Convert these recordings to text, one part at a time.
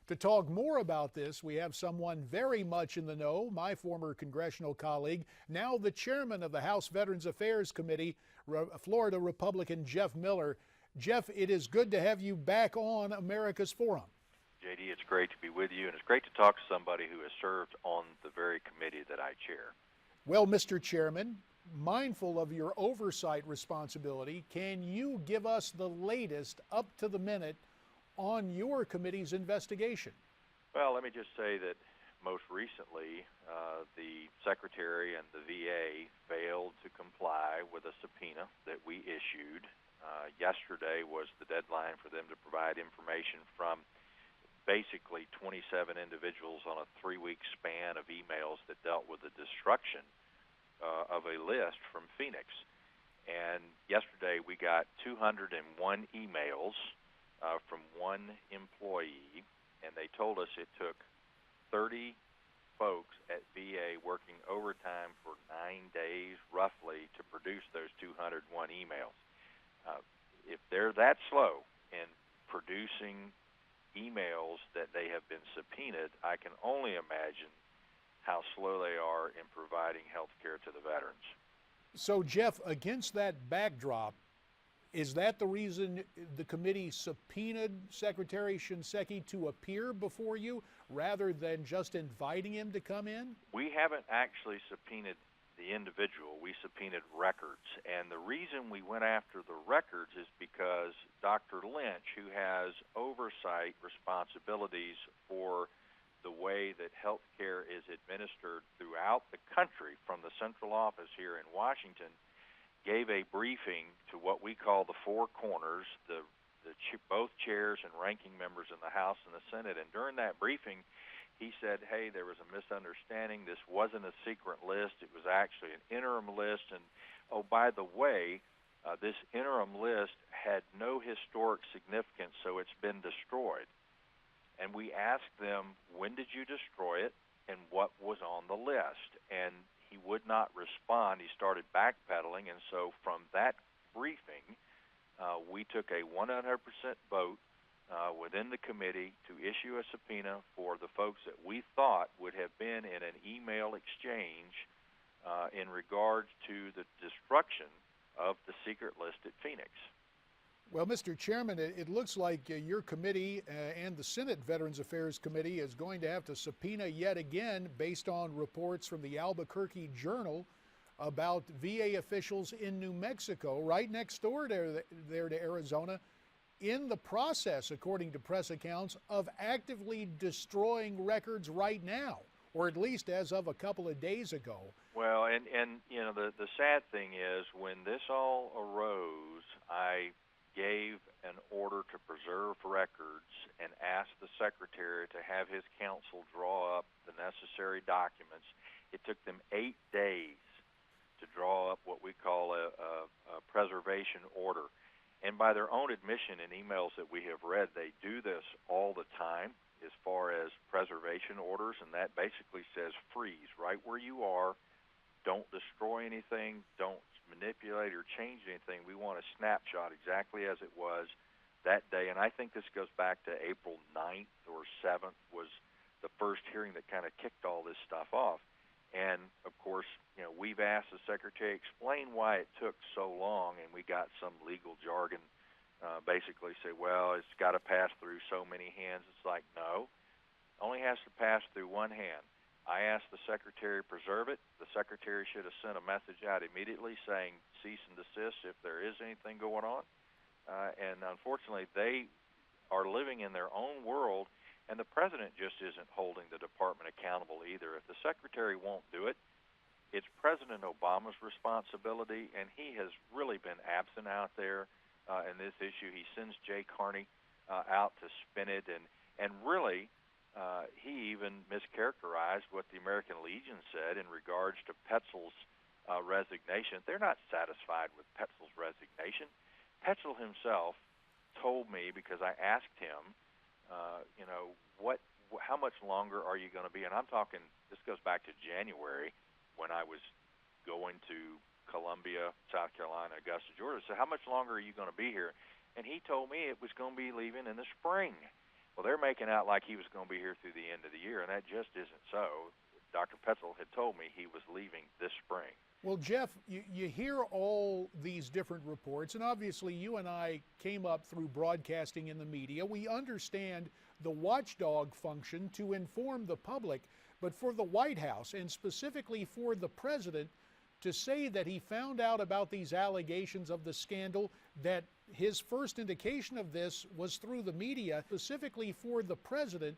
To talk more about this, we have someone very much in the know, my former congressional colleague, now the chairman of the House Veterans Affairs Committee, Florida Republican Jeff Miller. Jeff, it is good to have you back on America's Forum. JD, it's great to be with you, and it's great to talk to somebody who has served on the very committee that I chair. Well, Mr. Chairman, mindful of your oversight responsibility, can you give us the latest, up to the minute, on your committee's investigation? Well, let me just say that most recently, the Secretary and the VA failed to comply with a subpoena that we issued. Yesterday was the deadline for them to provide information from basically 27 individuals on a 3-week span of emails that dealt with the destruction of a list from Phoenix. And yesterday we got 201 emails from one employee, and they told us it took 30 folks at VA working overtime for 9 days roughly to produce those 201 emails. If they're that slow in producing emails that they have been subpoenaed, I can only imagine how slow they are in providing health care to the veterans. So, Jeff, against that backdrop, is that the reason the committee subpoenaed Secretary Shinseki to appear before you rather than just inviting him to come in? We haven't actually subpoenaed the individual. We subpoenaed records. And the reason we went after the records is because Dr. Lynch, who has oversight responsibilities for the way that health care is administered throughout the country from the central office here in Washington, gave a briefing to what we call the four corners, both chairs and ranking members in the House and the Senate. And during that briefing, he said, hey, there was a misunderstanding. This wasn't a secret list. It was actually an interim list. And, oh, by the way, this interim list had no historic significance, so it's been destroyed. And we asked them, when did you destroy it and what was on the list? And he would not respond. He started backpedaling, and so from that briefing, we took a 100% vote within the committee to issue a subpoena for the folks that we thought would have been in an email exchange in regards to the destruction of the secret list at Phoenix. Well, Mr. Chairman, it looks like your committee and the Senate Veterans Affairs Committee is going to have to subpoena yet again based on reports from the Albuquerque Journal about VA officials in New Mexico, right next door there to Arizona, in the process, according to press accounts, of actively destroying records right now, or at least as of a couple of days ago. Well, and you know, the sad thing is when this all arose, I gave an order to preserve records and asked the Secretary to have his counsel draw up the necessary documents. It took them 8 days to draw up what we call a preservation order. And by their own admission in emails that we have read, they do this all the time as far as preservation orders, and that basically says freeze right where you are. Don't destroy anything. Don't manipulate or change anything. We want a snapshot exactly as it was that day. And I think this goes back to April 9th or 7th was the first hearing that kind of kicked all this stuff off. And, of course, you know, we've asked the Secretary to explain why it took so long, and we got some legal jargon basically say, well, it's got to pass through so many hands. It's like, no, only has to pass through one hand. I asked the Secretary to preserve it. The Secretary should have sent a message out immediately saying cease and desist if there is anything going on. And unfortunately, they are living in their own world, and the President just isn't holding the Department accountable either. If the Secretary won't do it, it's President Obama's responsibility, and he has really been absent out there in this issue. He sends Jay Carney out to spin it, and really, he even mischaracterized what the American Legion said in regards to Petzel's resignation. They're not satisfied with Petzel's resignation. Petzel himself told me, because I asked him, you know, how much longer are you going to be? And I'm talking, this goes back to January when I was going to Columbia, South Carolina, Augusta, Georgia. So how much longer are you going to be here? And he told me it was going to be leaving in the spring. Well, they're making out like he was going to be here through the end of the year, and that just isn't so. Dr. Petzel had told me he was leaving this spring. Well, Jeff, you hear all these different reports, and obviously you and I came up through broadcasting in the media. We understand the watchdog function to inform the public, but for the White House, and specifically for the president, to say that he found out about these allegations of the scandal, that his first indication of this was through the media, specifically for the president,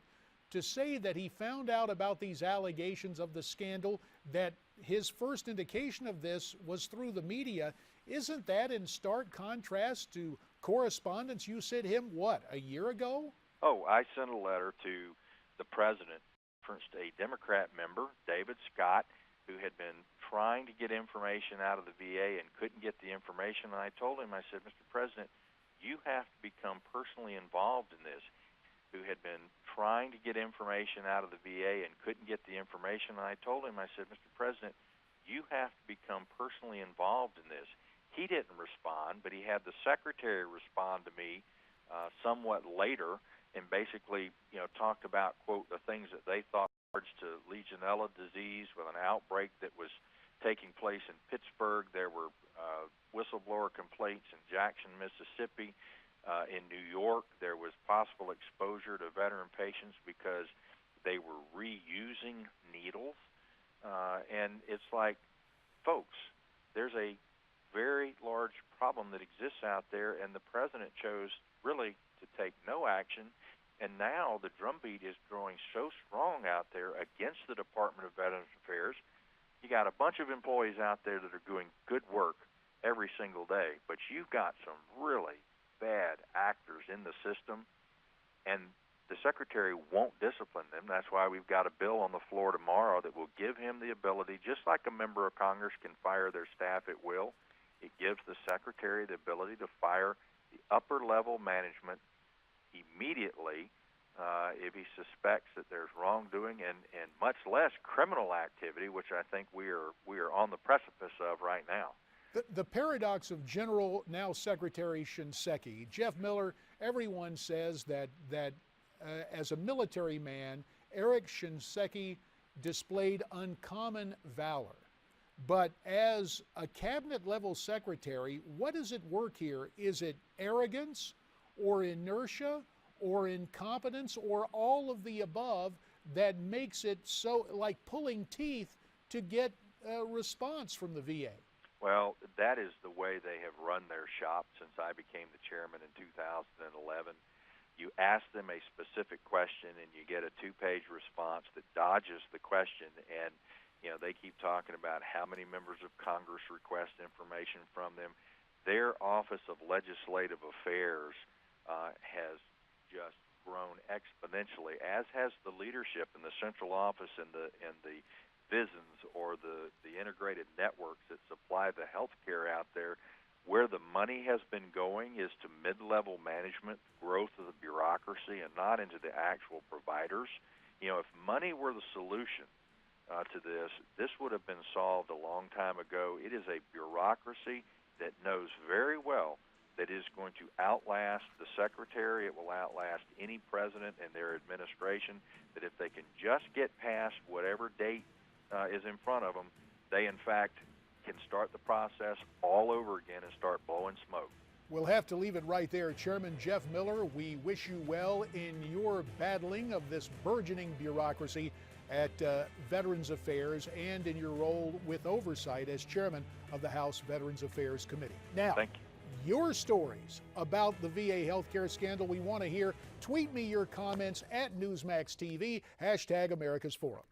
to say that he found out about these allegations of the scandal, that his first indication of this was through the media, isn't that in stark contrast to correspondence you sent him, what, a year ago? Oh, I sent a letter to the president, referenced a Democrat member, David Scott, who had been trying to get information out of the VA and couldn't get the information. And I told him, I said, Mr. President, you have to become personally involved in this. Who had been trying to get information out of the VA and couldn't get the information. And I told him, I said, Mr. President, you have to become personally involved in this. He didn't respond, but he had the secretary respond to me somewhat later and basically, talked about, quote, the things that they thought to Legionella disease with an outbreak that was taking place in Pittsburgh. There were whistleblower complaints in Jackson, Mississippi. In New York, there was possible exposure to veteran patients because they were reusing needles. And it's like, folks, there's a very large problem that exists out there, and the president chose really to take no action. And now the drumbeat is growing so strong out there against the Department of Veterans Affairs. You got a bunch of employees out there that are doing good work every single day, but you've got some really bad actors in the system, and the secretary won't discipline them. That's why we've got a bill on the floor tomorrow that will give him the ability, just like a member of Congress can fire their staff at will, it gives the secretary the ability to fire the upper level management immediately if he suspects that there's wrongdoing and much less criminal activity, which I think we are on the precipice of right now. The paradox of General, now Secretary Shinseki. Jeff Miller, everyone says that as a military man, Eric Shinseki displayed uncommon valor. But as a cabinet-level secretary, what does it work here? Is it arrogance or inertia or incompetence or all of the above that makes it so like pulling teeth to get a response from the VA? Well, that is the way they have run their shop since I became the chairman in 2011. You ask them a specific question and you get a two-page response that dodges the question, and they keep talking about how many members of Congress request information from them. Their Office of Legislative Affairs has just grown exponentially, as has the leadership in the central office and the VISNs, or the integrated networks that supply the health care out there. Where the money has been going is to mid-level management, growth of the bureaucracy, and not into the actual providers. If money were the solution to this would have been solved a long time ago. It is a bureaucracy that knows very well that is going to outlast the secretary. It will outlast any president and their administration, that if they can just get past whatever date is in front of them, they in fact can start the process all over again and start blowing smoke. We'll have to leave it right there. Chairman Jeff Miller, we wish you well in your battling of this burgeoning bureaucracy at Veterans Affairs and in your role with oversight as chairman of the House Veterans Affairs Committee. Now, thank you. Your stories about the VA healthcare scandal we want to hear. Tweet me your comments at Newsmax TV, #America's Forum.